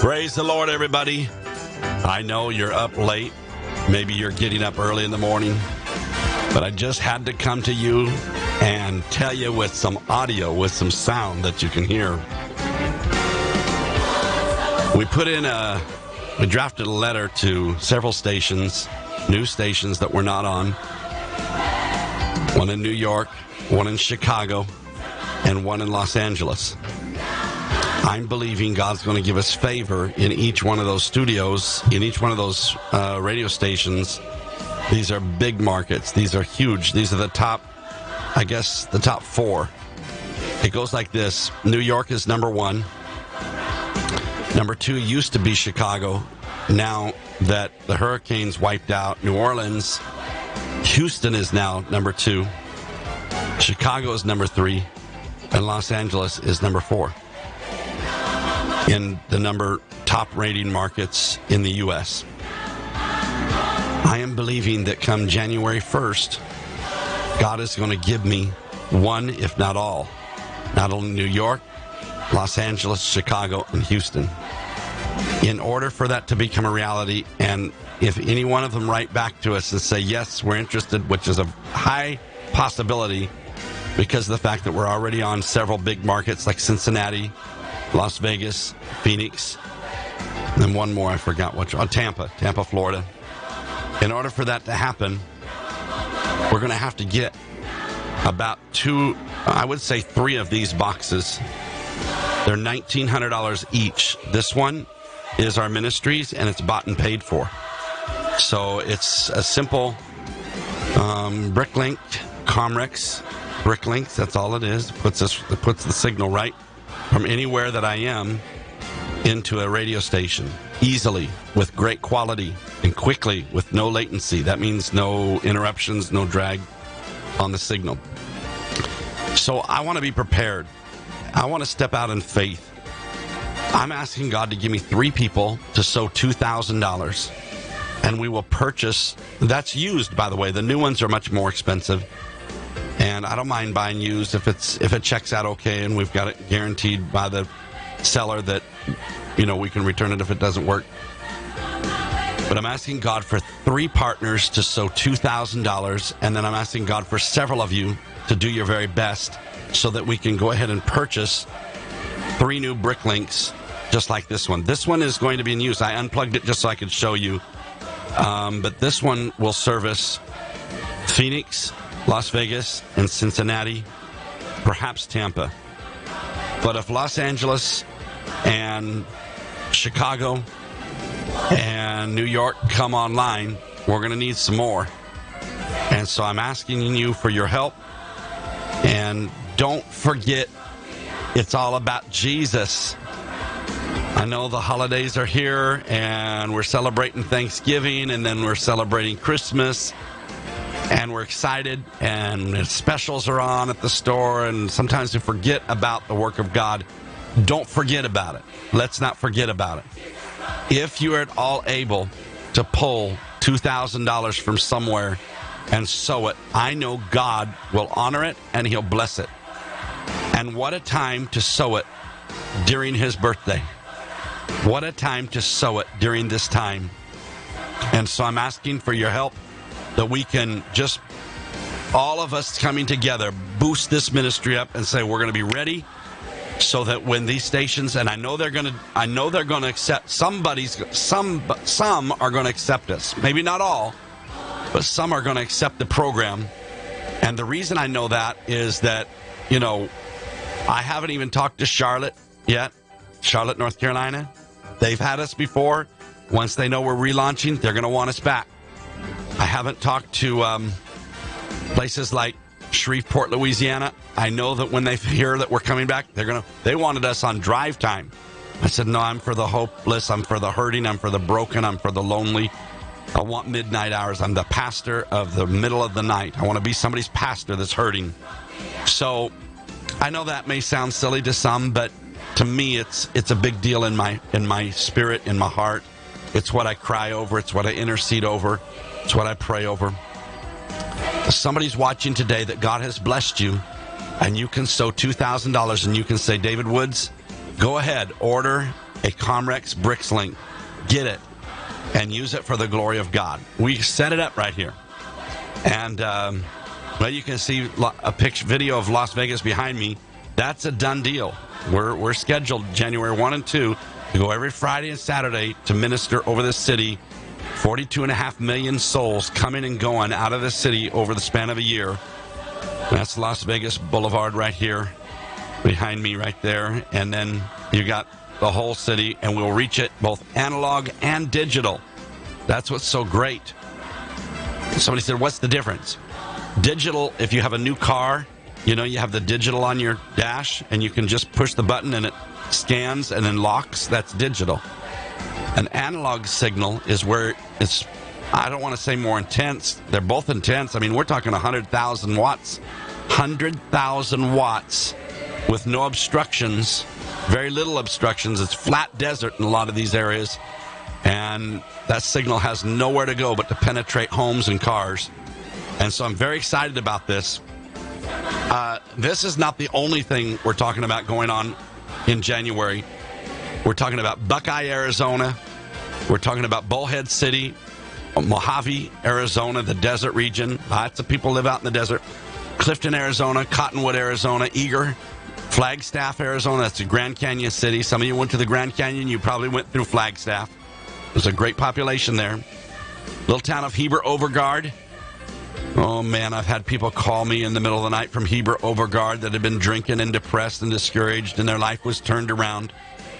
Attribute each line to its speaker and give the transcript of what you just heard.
Speaker 1: Praise the Lord, everybody. I know you're up late. Maybe you're getting up early in the morning. But I just had to come to you and tell you with some audio, with some sound that you can hear. We drafted a letter to several stations, news stations that we're not on. One in New York, one in Chicago, and one in Los Angeles. I'm believing God's going to give us favor in each one of those studios, in each one of those radio stations. These are big markets. These are huge. These are the top, I guess, the top four. It goes like this. New York is number one. Number two used to be Chicago. Now that the hurricanes wiped out New Orleans, Houston is now number two. Chicago is number three. And Los Angeles is number four in the top rating markets in the U.S. I am believing that come January 1st, God is going to give me one, if not all. Not only New York, Los Angeles, Chicago, and Houston. In order for that to become a reality, and if any one of them write back to us and say, yes, we're interested, which is a high possibility because of the fact that we're already on several big markets like Cincinnati, Las Vegas, Phoenix, and one more, I forgot which one, Tampa, Florida. In order for that to happen, we're going to have to get about three of these boxes. They're $1,900 each. This one is our ministries, and it's bought and paid for. So it's a simple Bricklink, Comrex, Bricklinks, that's all it is. It puts the signal right from anywhere that I am into a radio station easily, with great quality, and quickly, with no latency. That means no interruptions, no drag on the signal. So I want to be prepared. I want to step out in faith. I'm asking God to give me 3 people to sow $2,000, and we will purchase. That's used, by the way. The new ones are much more expensive. And I don't mind buying used if it checks out okay, and we've got it guaranteed by the seller that, we can return it if it doesn't work. But I'm asking God for 3 partners to sow $2,000, and then I'm asking God for several of you to do your very best so that we can go ahead and purchase 3 new Bricklinks just like this one. This one is going to be in use. I unplugged it just so I could show you. But this one will service Phoenix, Las Vegas, and Cincinnati, perhaps Tampa. But if Los Angeles and Chicago and New York come online, we're going to need some more. And so I'm asking you for your help. And don't forget, it's all about Jesus. I know the holidays are here, and we're celebrating Thanksgiving, and then we're celebrating Christmas. And we're excited, and specials are on at the store, and sometimes we forget about the work of God. Don't forget about it. Let's not forget about it. If you are at all able to pull $2,000 from somewhere and sow it, I know God will honor it, and He'll bless it. And what a time to sow it during His birthday. What a time to sow it during this time. And so I'm asking for your help, that we can just, all of us coming together, boost this ministry up and say we're going to be ready, so that when these stations, and I know they're going to accept, some are going to accept us. Maybe not all, but some are going to accept the program. And the reason I know that is that, I haven't even talked to Charlotte yet, Charlotte, North Carolina. They've had us before. Once they know we're relaunching, they're going to want us back. I haven't talked to places like Shreveport, Louisiana. I know that when they hear that we're coming back, they wanted us on drive time. I said, no, I'm for the hopeless. I'm for the hurting. I'm for the broken. I'm for the lonely. I want midnight hours. I'm the pastor of the middle of the night. I want to be somebody's pastor that's hurting. So I know that may sound silly to some, but to me, it's a big deal in my spirit, in my heart. It's what I cry over. It's what I intercede over. It's what I pray over. If somebody's watching today that God has blessed you, and you can sow $2,000, and you can say, David Woods, go ahead, order a Comrex BricsLink. Get it and use it for the glory of God. We set it up right here. And well, you can see a video of Las Vegas behind me. That's a done deal. We're scheduled January 1 and 2 to go every Friday and Saturday to minister over the city. 42.5 million souls coming and going out of the city over the span of a year. That's Las Vegas Boulevard right here behind me right there. And then you got the whole city, and we'll reach it both analog and digital. That's what's so great. Somebody said, what's the difference? Digital, if you have a new car, you know, you have the digital on your dash, and you can just push the button and it scans and then locks. That's digital. An analog signal is where it's, I don't want to say more intense. They're both intense. I mean, we're talking 100,000 watts. 100,000 watts with no obstructions, very little obstructions. It's flat desert in a lot of these areas. And that signal has nowhere to go but to penetrate homes and cars. And so I'm very excited about this. This is not the only thing we're talking about going on in January. We're talking about Buckeye, Arizona. We're talking about Bullhead City, Mojave, Arizona, the desert region. Lots of people live out in the desert. Clifton, Arizona, Cottonwood, Arizona, Eager, Flagstaff, Arizona. That's the Grand Canyon City. Some of you went to the Grand Canyon. You probably went through Flagstaff. There's a great population there. Little town of Heber Overgaard. Oh, man, I've had people call me in the middle of the night from Heber Overgaard that had been drinking and depressed and discouraged, and their life was turned around.